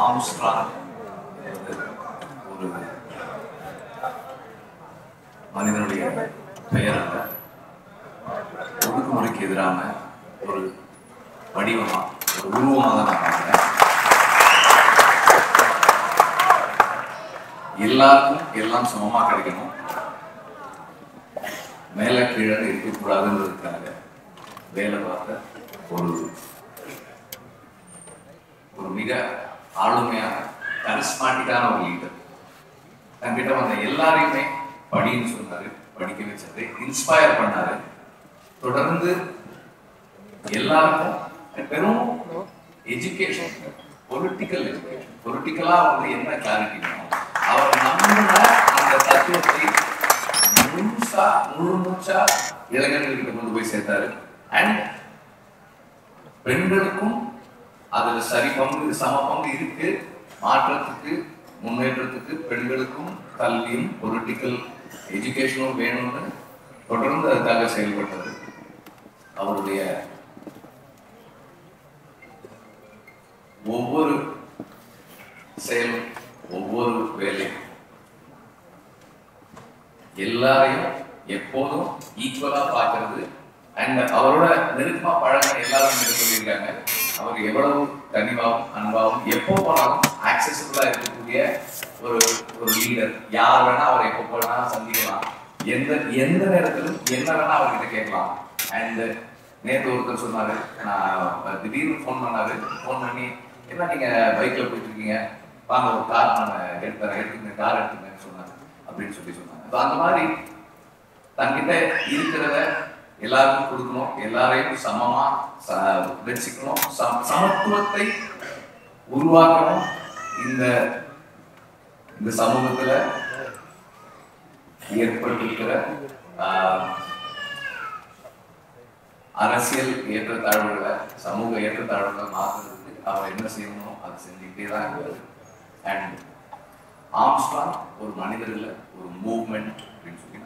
Armstrong ஒரு மனிதனுடைய பெயர் அல்ல, ஒடுக்குமுறைக்கு எதிரான ஒரு வடிவமா, ஒரு உருவமாக தான் நான் பார்க்கிறேன். எல்லாருக்கும் எல்லாம் சமமா கிடைக்கணும், மேல கீழே இருக்கக்கூடாதுன்றதுக்காக வேலை பார்த்த ஒரு மிக ஆளுமையான கரிஸ்மாட்டிக்கான ஒரு லீடர். தன்கிட்ட வந்த எல்லாரையுமே படின்னு சொன்னாரு, படிக்க வச்சாரு, இன்ஸ்பயர் பண்ணாரு. தொடர்ந்து எல்லாருக்கும் வெறும் எஜுகேஷன், பொலிட்டிக்கல் எஜுகேஷன், பொலிட்டிக்கலா வந்து என்ன கிளாரிட்டி வேணும், அவர் நம்பின அந்த தத்துவத்தை முழு மூச்சா இளைஞர்கள்கிட்ட கொண்டு போய் சேர்த்தாரு. அண்ட் பெண்களுக்கும் அதுல சம பங்கு இருக்கு, மாற்றத்துக்கு முன்னேற்றத்துக்கு பெண்களுக்கும் கல்வியும் பொலிட்டிக்கல் எஜுகேஷனும் வேணும்னு தொடர்ந்து அதுக்காக செயல்பட்டது. அவருடைய ஒவ்வொரு செயலும், ஒவ்வொரு வேலையும் எல்லாரையும் எப்போதும் ஈக்குவலா பார்க்கறது. அண்ட் அவரோட நெருக்கமா பழக எல்லாரும் சொல்லியிருக்காங்க, அவர் எவ்வளவு கனிவாகவும் அன்பாகவும் எப்போ போனாலும் ஆக்சசிபிளா இருக்கக்கூடிய ஒரு லீடர். யார் வேணா அவர் எப்போ போனாலும் சந்திக்கலாம், எந்த நேரத்திலும் என்ன வேணா அவர்கிட்ட கேட்கலாம். அண்ட் நேற்று ஒருத்தர் சொன்னாரு, நான் திடீர்னு ஃபோன் பண்ணி என்ன நீங்க பைக்ல போயிட்டு இருக்கீங்க, வாங்க ஒரு கார் நான் எடுத்துங்க, கார் எடுத்துங்கன்னு சொன்னாங்க அப்படின்னு சொன்னாங்க. அந்த மாதிரி தன்கிட்ட இருக்கிறத எல்லாருக்கும் கொடுக்கணும், எல்லாரையும் சமமா வச்சுக்கணும், சமத்துவத்தை உருவாக்கணும். இந்த சமூகத்துல ஏற்பட்டிருக்கிற அரசியல் ஏற்றத்தாழ்வுகளை, சமூக ஏற்றத்தாழ்வுகளை மாற்றுறதுக்கு அவர் என்ன செய்யணும் அதை செஞ்சுக்கிட்டே தான் இருக்காரு. அண்ட் ஆம்ஸ்ட்ராங் ஒரு மனிதர் இல்லை, ஒரு மூவ்மெண்ட் அப்படின்னு சொல்லி